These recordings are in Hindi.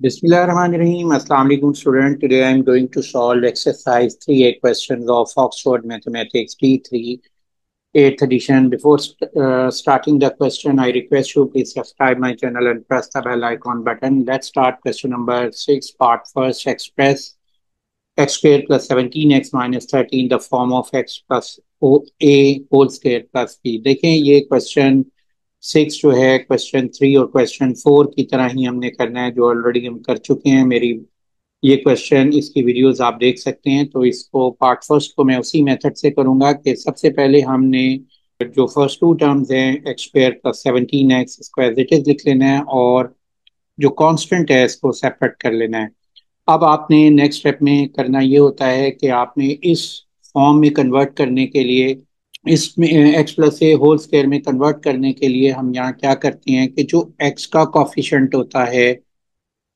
Bismillahirrahmanirrahim. Assalamu alaikum student. Today I am going to solve exercise 3A questions of Oxford Mathematics T3 8th edition. Before starting the question, I request you please subscribe my channel and press the bell icon button. Let's start question number 6, part first. Express x squared plus 17x minus 13 the form of x plus a whole square plus b. देखें ये क्वेश्चन 6 जो है क्वेश्चन 3 और क्वेश्चन 4 की तरह ही हमने करना है जो ऑलरेडी हम कर चुके हैं। मेरी ये क्वेश्चन इसकी वीडियोस आप देख सकते हैं। तो इसको पार्ट फर्स्ट को मैं उसी मेथड से करूंगा कि सबसे पहले हमने जो फर्स्ट टू टर्म्स हैं एक्स स्क्वायर प्लस 17x इसको एज इट इज लिख लेना है और जो कांस्टेंट है इसको सेपरेट कर लेना है। अब आपने नेक्स्ट स्टेप में करना ये होता है कि आपने इस फॉर्म में कन्वर्ट करने के लिए इसमें एक्स प्लस ए होल स्क्वायर में कन्वर्ट करने के लिए हम यहाँ क्या करते हैं कि जो एक्स का कॉफिशेंट होता है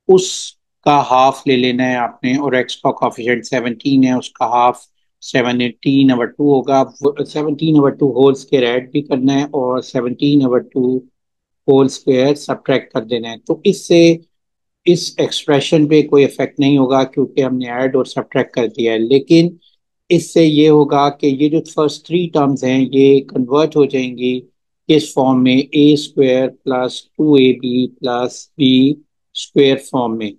उसका हाफ ले लेना है आपने, और एक्स का कॉफिशेंट 17 है उसका हाफ 17/2 होगा। 17/2 होल स्क्वायर ऐड भी करना है और 17/2 होल स्क्वायर सब्ट्रैक्ट कर देना है। तो इससे इस एक्सप्रेशन पे कोई इफेक्ट नहीं होगा क्योंकि हमने ऐड और सब्ट्रैक्ट कर दिया है, लेकिन इससे ये होगा कि ये जो फर्स्ट थ्री टर्म्स हैं ये कन्वर्ट हो जाएंगी किस फॉर्म में, A square plus 2ab plus B square form में।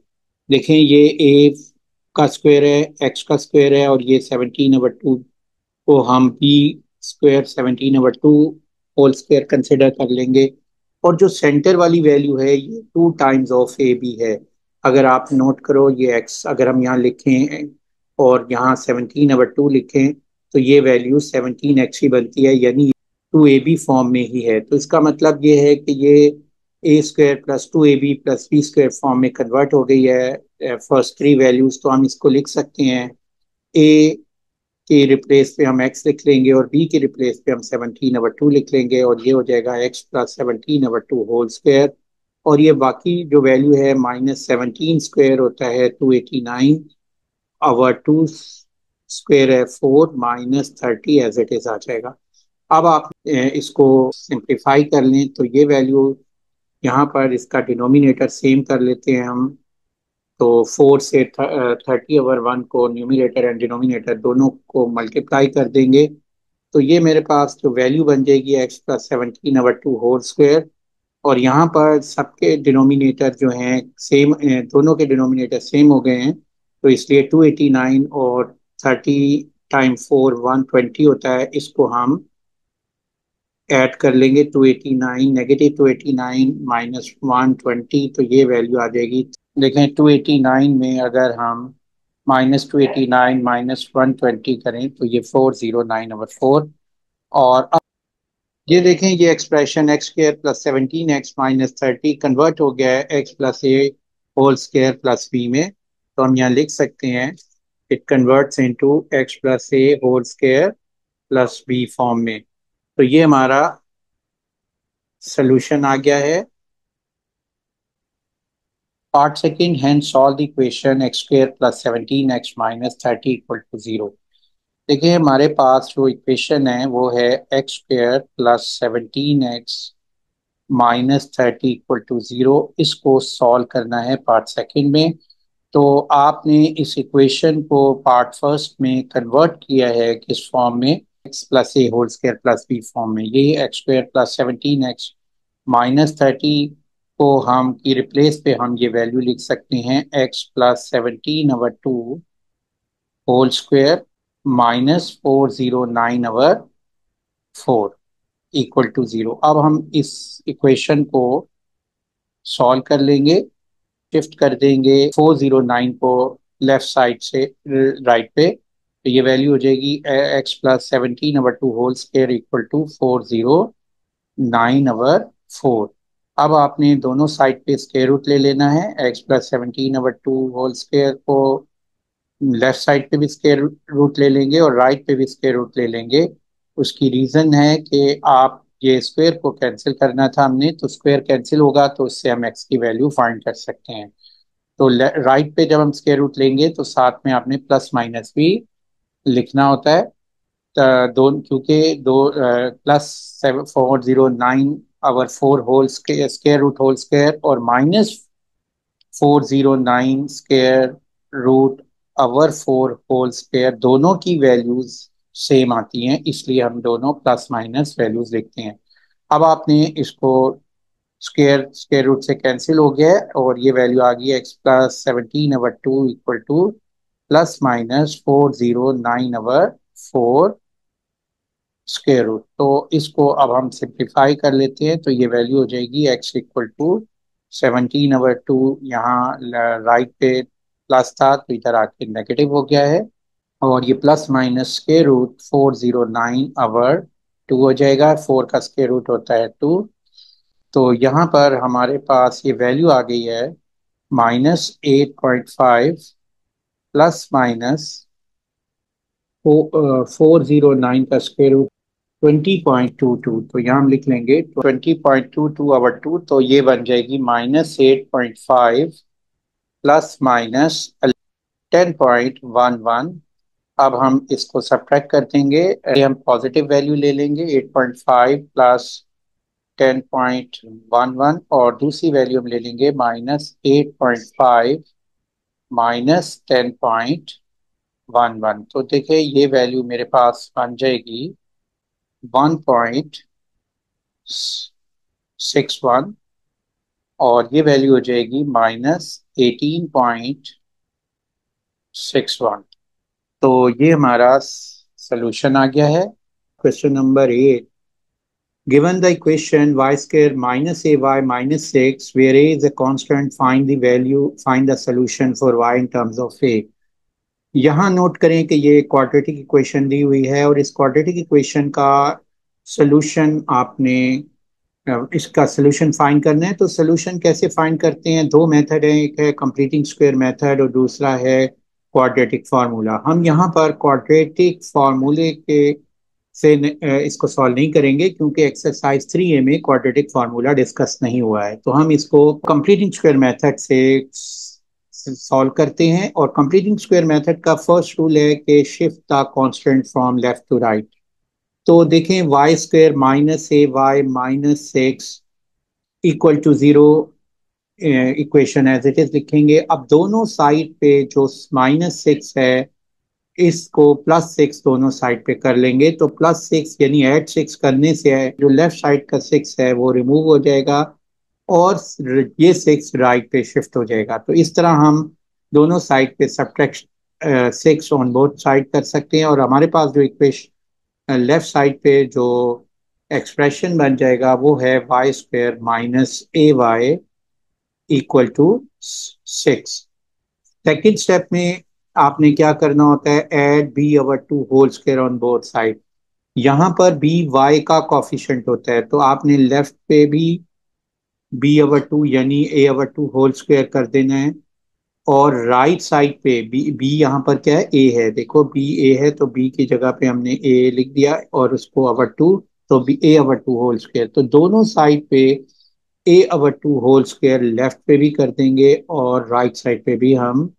देखें ये ए का स्क्वायर है, एक्स का स्क्वायर है और ये 17/2 को हम b square 17/2 whole square consider कर लेंगे। और जो सेंटर वाली वैल्यू है ये 2 टाइम्स ऑफ ए बी है। अगर आप नोट करो ये एक्स अगर हम यहाँ लिखें और यहाँ 17/2 लिखें तो ये वैल्यू 17x ही बनती है, यानी 2ab फॉर्म में ही है। तो इसका मतलब ये है कि ये ए square plus 2ab plus B square form में कन्वर्ट हो गई है फर्स्ट थ्री वैल्यूज। तो हम इसको लिख सकते हैं ए के रिप्लेस पे हम एक्स लिख लेंगे और बी के रिप्लेस पे हम 17/2 लिख लेंगे और ये हो जाएगा एक्स प्लस 17/2 होल स्क्वायर। और ये बाकी जो वैल्यू है -17 स्क्वायर होता है 289/2 स्क्वायर है 4 -30 एज इट इज आ जाएगा। अब आप इसको सिंप्लीफाई कर लें तो ये वैल्यू यहाँ पर इसका डिनोमिनेटर सेम कर लेते हैं हम। तो 4 से 30/1 को न्यूमिनेटर एंड डिनोमिनेटर दोनों को मल्टीप्लाई कर देंगे तो ये मेरे पास जो वैल्यू बन जाएगी एक्स प्लस 17/2 होल स्क्वायर। और यहाँ पर सबके डिनोमिनेटर जो हैं सेम, दोनों के डिनोमिनेटर सेम हो गए हैं तो इसलिए 289 और 30 टाइम 4 120 होता है, इसको हम ऐड कर लेंगे। 289 नेगेटिव 289 माइनस 120 तो ये वैल्यू आ जाएगी। देखें 289 में अगर हम -289 -120 करें तो ये 409/4। और अब ये देखें ये expression x square plus 17x minus 30 convert हो गया है एक्स प्लस ए होल स्क्र प्लस बी में। तो हम यहाँ लिख सकते हैं it converts into x plus A whole square plus B form में। तो ये हमारा सोल्यूशन आ गया है। Part second, and solve the equation x square plus 17x minus 30 equal to 0। देखिए हमारे पास जो इक्वेशन है वो है x square plus 17x minus 30 equal to 0। इसको सॉल्व करना है पार्ट सेकेंड में। तो आपने इस इक्वेशन को पार्ट फर्स्ट में कन्वर्ट किया है किस फॉर्म में, एक्स प्लस ए whole square plus B form में। यही x square plus 17x minus 30 को हम की रिप्लेस पे हम ये वैल्यू लिख सकते हैं x plus 17/2 whole square -409/4 equal to 0। अब हम इस इक्वेशन को सॉल्व कर लेंगे, शिफ्ट कर देंगे 409 को लेफ्ट साइड से राइट पे, तो ये वैल्यू हो जाएगी x plus 17/2 whole square equal to 409/4। अब आपने दोनों साइड पे स्क्वायर रूट ले लेना है। एक्स प्लस 17/2 होल स्क्वायर को लेफ्ट साइड पे भी स्क्वायर रूट ले लेंगे और राइट पे भी स्क्वायर रूट ले लेंगे। उसकी रीज़न है कि आप ये स्क्वायर को कैंसिल करना था हमने, तो स्क्वायर कैंसिल होगा तो उससे हम एक्स की वैल्यू फाइंड कर सकते हैं। तो राइट पे जब हम स्क्वायर रूट लेंगे तो साथ में आपने प्लस माइनस भी लिखना होता है। क्योंकि दो +409/4 whole square root whole square और 409 square root over 4 whole square, दोनों की वैल्यूज सेम आती हैं, इसलिए हम दोनों प्लस माइनस वैल्यूज लिखते हैं। अब आपने इसको स्क्वायर स्क्वायर रूट से कैंसिल हो गया है और ये वैल्यू आ गई है x plus 17/2 equal to plus minus 409/4 square root. तो इसको अब हम सिंप्लीफाई कर लेते हैं, तो ये वैल्यू हो जाएगी एक्स इक्वल टू 17/2, यहाँ राइट पे प्लस था तो इधर आके नेगेटिव हो गया है, और ये प्लस माइनस स्क्वायर रूट 409/2 हो जाएगा। 4 का स्क्वायर रूट होता है 2। तो यहाँ पर हमारे पास ये वैल्यू आ गई है -8.5 प्लस माइनस 409 का स्क्वायर रूट 20.22। तो यहाँ हम लिख लेंगे 20.22/2, तो ये बन जाएगी -8.5 प्लस माइनस 10.11। अब हम इसको सब्ट्रैक्ट कर देंगे, हम पॉजिटिव वैल्यू ले लेंगे 8.5 प्लस 10.11, और दूसरी वैल्यू हम ले लेंगे -8.5 माइनस 10.11। तो देखिए ये वैल्यू मेरे पास बन जाएगी 1.61, और ये वैल्यू हो जाएगी -18.61। तो ये हमारा सॉल्यूशन आ गया है। Question number 8, given the equation y square minus ay minus 6 where a is a constant, find the solution for y in terms of a। यहाँ नोट करें कि ये क्वाड्रेटिक इक्वेशन दी हुई है, और इस क्वाड्रेटिक इक्वेशन का सॉल्यूशन आपने इसका सॉल्यूशन फाइंड करना है। तो सॉल्यूशन कैसे फाइंड करते हैं? दो मेथड है, एक है कंप्लीटिंग स्क्वायर मेथड और दूसरा है क्वाड्रेटिक फार्मूला। हम यहाँ पर क्वाड्रेटिक फार्मूले के से इसको सॉल्व नहीं करेंगे, क्योंकि एक्सरसाइज 3A में क्वाड्रेटिक फार्मूला डिस्कस नहीं हुआ है। तो हम इसको कंप्लीटिंग स्क्वायर मेथड से सॉल्व करते हैं, और कंप्लीटिंग स्क्वायर मेथड का फर्स्ट रूल है कि shift the constant from left to right. तो देखें y square minus A y minus 6 equal to 0, equation as it is लिखेंगे। अब दोनों साइड पे जो -6 है इसको +6 दोनों साइड पे कर लेंगे, तो +6 यानी ऐड 6 करने से जो लेफ्ट साइड का 6 है वो रिमूव हो जाएगा, और ये 6 राइट पे शिफ्ट हो जाएगा। तो इस तरह हम दोनों साइड पे सब्ट्रैक्ट 6 ऑन बोथ साइड कर सकते हैं, और हमारे पास जो इक्वेशन लेफ्ट साइड पे जो एक्सप्रेशन बन जाएगा वो है y square minus A y equal to 6। Second step में आपने क्या करना होता है? Add b/2 whole square on both side. यहाँ पर b y का कॉफिशिएंट होता है, तो आपने लेफ्ट पे भी b/2 यानी a/2 होल स्क्वायर कर देना है, और राइट साइड पे b यहाँ पर क्या है? a है। देखो b a है, तो b की जगह पे हमने a लिख दिया और उसको अवर टू, तो b a/2 होल स्क्वायर। तो दोनों साइड पे a/2 होल स्क्वायर लेफ्ट पे भी कर देंगे और राइट साइड पे भी हम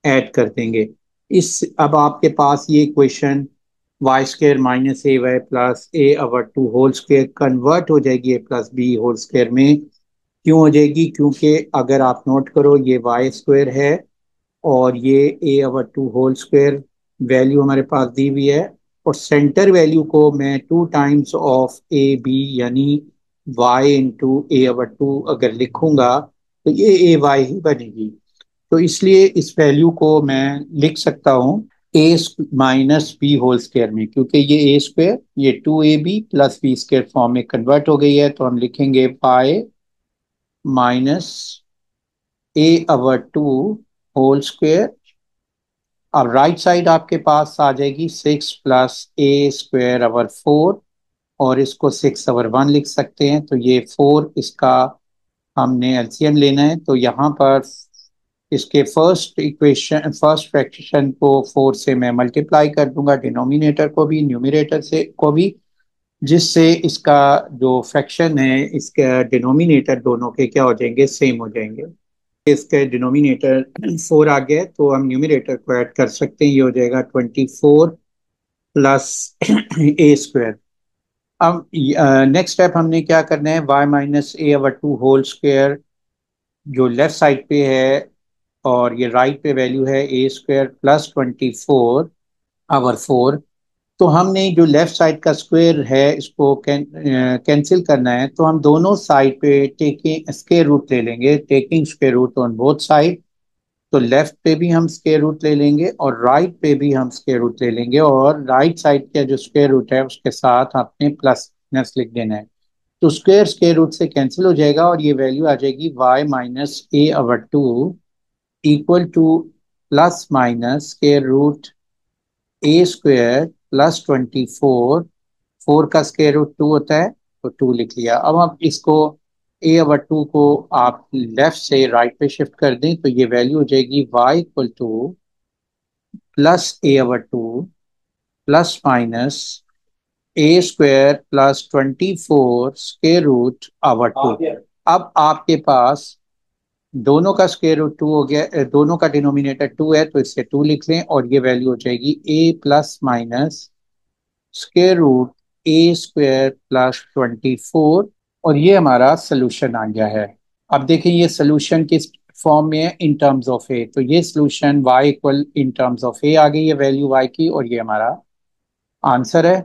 ऐड कर देंगे। इस अब आपके पास ये इक्वेशन वाई स्क्वायर माइनस ए Y plus a/2 whole square convert हो जाएगी a plus B whole square में। क्यों हो जाएगी? क्योंकि अगर आप नोट करो ये वाई स्क्वायर है और ये a/2 होल स्क्वायर वैल्यू हमारे पास दी हुई है, और सेंटर वैल्यू को मैं 2 टाइम्स ऑफ ए बी यानी y इंटू a/2 अगर लिखूंगा तो ये ए वाई ही बनेगी। तो इसलिए इस वैल्यू को मैं लिख सकता हूँ a minus b whole square में, क्योंकि ये ए स्क्वायर ये 2ab plus B square form में कन्वर्ट हो गई है। तो हम लिखेंगे pi minus a/2 whole square. अब राइट साइड आपके पास आ जाएगी 6 प्लस a²/4, और इसको 6/1 लिख सकते हैं। तो ये 4, इसका हमने एलसीएम लेना है, तो यहाँ पर इसके फर्स्ट फ्रैक्शन को 4 से मैं मल्टीप्लाई कर दूंगा, डिनोमिनेटर को भी न्यूमरेटर से को भी, जिससे इसका जो फ्रैक्शन है इसका डिनोमिनेटर दोनों के क्या हो जाएंगे? सेम हो जाएंगे। इसका डिनोमिनेटर 4 आ गया है, तो हम न्यूमरेटर को ऐड कर सकते हैं, ये हो जाएगा 24 प्लस ए स्क्वायर। अब नेक्स्ट स्टेप हमने क्या करना है? y minus a/2 whole square जो लेफ्ट साइड पे है और ये राइट पे वैल्यू है ए स्क्वायर प्लस 24 आवर 4। तो हमने जो लेफ्ट साइड का स्क्वायर है इसको कैंसिल करना है, तो हम दोनों साइड पे टेकिंग स्क्वायर रूट ले लेंगे, taking square root on both side. तो लेफ्ट पे भी हम स्क्वायर रूट ले लेंगे और राइट पे भी हम स्क्वायर रूट ले लेंगे, और राइट साइड का जो स्क्वायर रूट है उसके साथ आपने प्लस माइनस लिख देना है। तो स्क्वायर स्क्वायर रूट से कैंसिल हो जाएगा और ये वैल्यू आ जाएगी y minus a over two equal to plus minus square root a square plus 24। 4 का स्क्वायर रूट 2 होता है, तो 2 लिख लिया। अब हम इसको ए ओवर 2 को आप लेफ्ट से राइट पे शिफ्ट कर दें, तो ये वैल्यू हो जाएगी y equal to plus A over two plus minus A square plus 24 square root over 2। अब आपके पास दोनों का स्क्वायर रूट 2 हो गया, दोनों का डिनोमिनेटर 2 है, तो इससे 2 लिख लें और ये वैल्यू हो जाएगी ए plus minus square root a square plus 24। और ये हमारा सोल्यूशन आ गया है। अब देखें ये सोल्यूशन किस फॉर्म में है, इन टर्म्स ऑफ ए। तो ये solution y equal in terms of A आ गई है वैल्यू y की, और ये हमारा आंसर है।